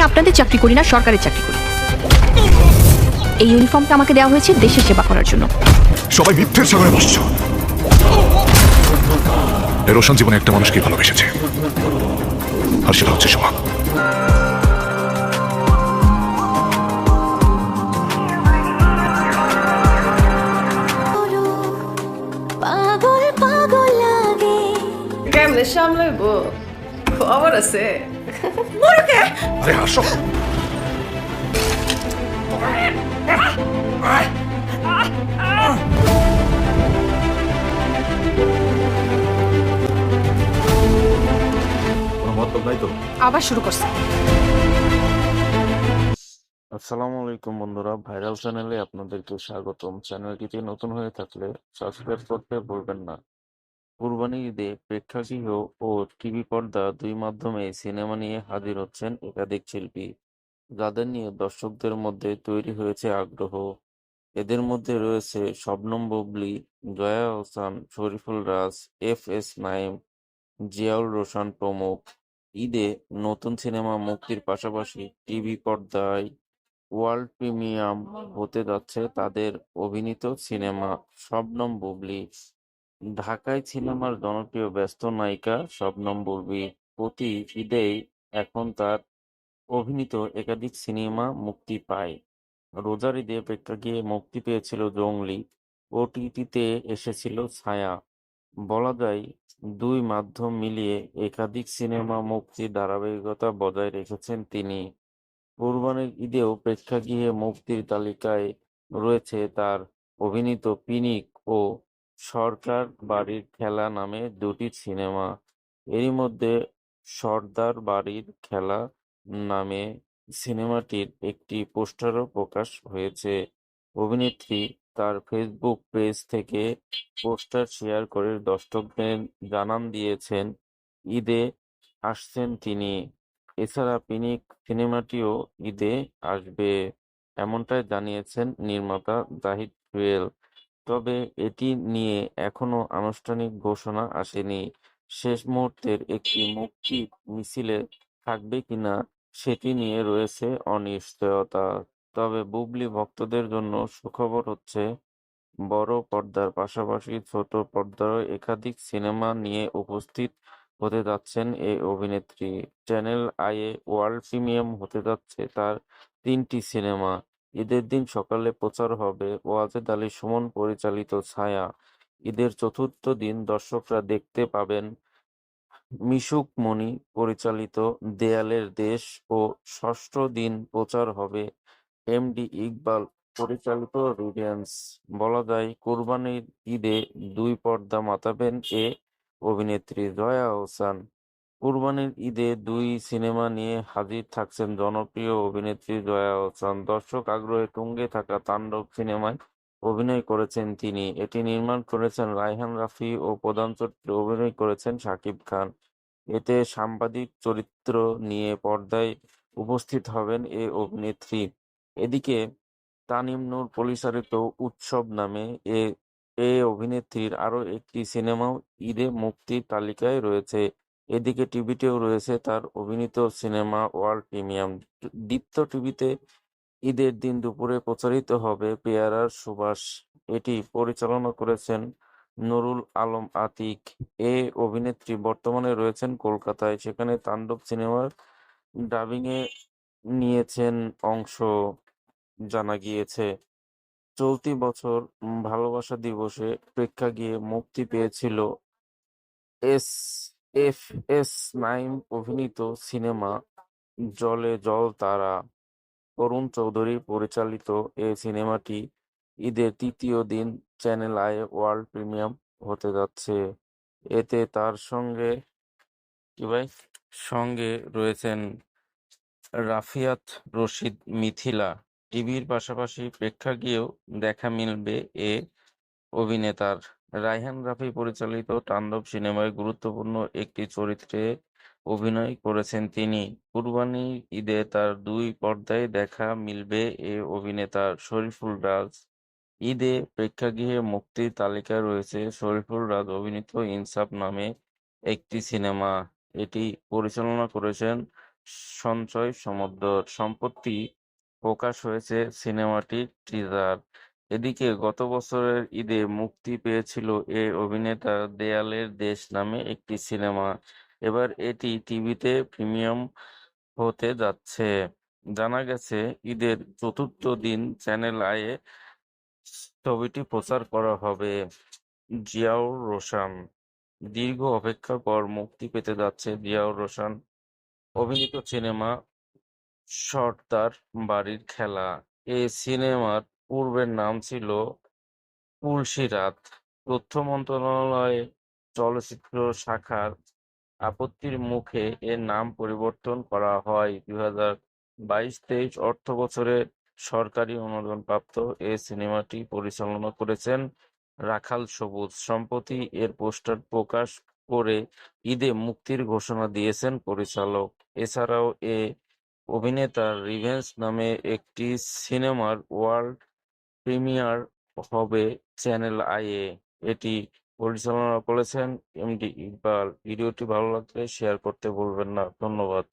আপনাদের চাকরি করি না, সরকারের চাকরি করি। এই ইউনিফর্মটা আমাকে দেওয়া হয়েছে দেশের সেবা করার জন্য। সবাই মিথ্যের সাগরে ভাসছ। রোশন জীবনে একটা মানুষকে ভালোবেসেছে, আর সেটা হচ্ছে সোমা। কেমনে সামলাইব? খবর আছে? আরে হাসো। কোনো মতলব নাই তো? আবার শুরু করছে। আসসালামু আলাইকুম বন্ধুরা, ভাইরাল চ্যানেলে আপনাদেরকে স্বাগতম। চ্যানেলটিতে নতুন হয়ে থাকলে সাবস্ক্রাইব করতে ভুলবেন না। কুরবানি ঈদে প্রেক্ষাগৃহ ও টিভি পর্দা দুই মাধ্যমে সিনেমা নিয়ে হাজির হচ্ছেন একাধিক শিল্পী, যাদের নিয়ে দর্শকদের মধ্যে তৈরি হয়েছে আগ্রহ। এদের মধ্যে রয়েছে শবনম বুবলী, জয়া আহসান, শরীফুল রাজ, এফ.এস. নাঈম, জিয়াউর রোশন প্রমুখ। ঈদে নতুন সিনেমা মুক্তির পাশাপাশি টিভি পর্দায় ওয়ার্ল্ড প্রিমিয়াম হতে যাচ্ছে তাদের অভিনীত সিনেমা শবনম বুবলী। ঢাকাই সিনেমার জনপ্রিয় ব্যস্ত নায়িকা শবনম বুবলী প্রতি ঈদেই এখন তার অভিনীত একাধিক সিনেমা মুক্তি পায়। রোজার ঈদে প্রেক্ষাগৃহে মুক্তি পেয়েছিল জংলি, ওটিটিতে এসেছিল ছায়া। বলা যায় দুই মাধ্যম মিলিয়ে একাধিক সিনেমা মুক্তির ধারাবাহিকতা বজায় রেখেছেন তিনি। কোরবানির ঈদেও প্রেক্ষাগৃহে মুক্তির তালিকায় রয়েছে তার অভিনীত পিনিক ও সরকার বাড়ির খেলা নামে দুটি সিনেমা। এরই মধ্যে সর্দার বাড়ির খেলা নামে সিনেমাটির একটি পোস্টারও প্রকাশ হয়েছে। অভিনেত্রী তার ফেসবুক পেজ থেকে পোস্টার শেয়ার করে দর্শকদের জানান দিয়েছেন ঈদে আসছেন তিনি। এছাড়া পিনিক সিনেমাটিও ঈদে আসবে, এমনটাই জানিয়েছেন নির্মাতা জাহিদ জুয়েল। তবে এটি নিয়ে এখনো আনুষ্ঠানিক ঘোষণা আসেনি। শেষ মুহূর্তের একটি মুক্তি মিছিলে থাকবে কিনা সেটি নিয়ে রয়েছে অনিশ্চয়তা। তবে বুবলী ভক্তদের জন্য সুখবর হচ্ছে, বড় পর্দার পাশাপাশি ছোট পর্দায়ও একাধিক সিনেমা নিয়ে উপস্থিত হতে যাচ্ছেন এই অভিনেত্রী। চ্যানেল আইয়ে ওয়ার্ল্ড প্রিমিয়াম হতে যাচ্ছে তার ৩টি সিনেমা। ঈদের দিন সকালে প্রচার হবে ওয়াজেদ আলী সুমন পরিচালিত ছায়া। ঈদের চতুর্থ দিন দর্শকরা দেখতে পাবেন মিশুক মনি পরিচালিত দেয়ালের দেশ ও ষষ্ঠ দিন প্রচার হবে এমডি ইকবাল পরিচালিত রিভেঞ্জ। বলা যায় কোরবানির ঈদে দুই পর্দা মাতাবেন এ অভিনেত্রী জয়া আহসান। কোরবানির ঈদে দুই সিনেমা নিয়ে হাজির থাকছেন জনপ্রিয় অভিনেত্রী জয়া আহসান। দর্শক আগ্রহে তুঙ্গে থাকা তাণ্ডব সিনেমায় অভিনয় করেছেন তিনি। এটি নির্মাণ করেছেন রায়হান রাফি ও প্রধান চরিত্রে অভিনয় করেছেন শাকিব খান। এতে সাংবাদিক চরিত্র নিয়ে পর্দায় উপস্থিত হবেন এ অভিনেত্রী। এদিকে তানিম নূর পরিচালিত উৎসব নামে এ এ অভিনেত্রীর আরও একটি সিনেমাও ঈদে মুক্তির তালিকায় রয়েছে। এদিকে টিভিতেও রয়েছে তার অভিনীত সিনেমা ওয়ার্ল্ড প্রিমিয়াম। দীপ্ত টিভিতে ঈদের দিন দুপুরে প্রচারিত হবে পেয়ারার সুবাস। এটি পরিচালনা করেছেন নুরুল আলম আতিক। এ অভিনেত্রী বর্তমানে রয়েছেন কলকাতায়, সেখানে তাণ্ডব সিনেমার ডাবিংয়ে নিয়েছেন অংশ, জানা গিয়েছে। চলতি বছর ভালোবাসা দিবসে প্রেক্ষাগৃহে মুক্তি পেয়েছিল এস এফ.এস. নাঈম অভিনীত সিনেমা জলে জল তারা। অরুণ চৌধুরী পরিচালিত এ সিনেমাটি ঈদের তৃতীয় দিন চ্যানেল আইয়ে ওয়ার্ল্ড প্রিমিয়াম হতে যাচ্ছে। এতে তার সঙ্গে রয়েছেন রাফিয়াত রশিদ মিথিলা। টিভির পাশাপাশি প্রেক্ষাগৃহেও দেখা মিলবে এ অভিনেতার। রায়হান রাফি পরিচালিত তাণ্ডব সিনেমায় গুরুত্বপূর্ণ একটি চরিত্রে অভিনয় করেছেন তিনি। কুরবানির ঈদে তার দুই পর্দায় দেখা মিলবে এ অভিনেতার। শরীফুল রাজ। ঈদে প্রেক্ষাগৃহে মুক্তির তালিকায় রয়েছে শরীফুল রাজ অভিনীত ইনসাফ নামে একটি সিনেমা। এটি পরিচালনা করেছেন সঞ্চয় সমুদ্র সম্প্রতি প্রকাশ হয়েছে সিনেমাটির টিজার। এদিকে গত বছরের ঈদে মুক্তি পেয়েছিল এ অভিনেতার দেয়ালের দেশ নামে একটি সিনেমা। এবার এটি টিভিতে প্রিমিয়াম হতে যাচ্ছে। জানা গেছে ঈদের চতুর্থ দিন চ্যানেল আইয়ে ছবিটি প্রচার করা হবে। জিয়াউর রোশান দীর্ঘ অপেক্ষার পর মুক্তি পেতে যাচ্ছে জিয়াউর রোশান অভিনীত সিনেমা সর্দার বাড়ির খেলা। এই সিনেমার পূর্বের নাম ছিল পুলসিরাত। তথ্য মন্ত্রণালয় চলচ্চিত্র শাখার আপত্তির মুখে এর নাম পরিবর্তন করা হয়। 2022-23 অর্থবছরে সরকারি অনুদানপ্রাপ্ত এ সিনেমাটি পরিচালনা করেছেন রাখাল সবুজ। সম্প্রতি এর পোস্টার প্রকাশ করে ঈদে মুক্তির ঘোষণা দিয়েছেন পরিচালক। এছাড়াও এ অভিনেতার রিভেঞ্জ নামে একটি সিনেমার ওয়ার্ল্ড প্রিমিয়ার হবে চ্যানেল আইয়ে। এটি পরিচালনা করেছেন এমডি ইকবাল। ভিডিওটি ভালো লাগলে শেয়ার করতে ভুলবেন না। ধন্যবাদ।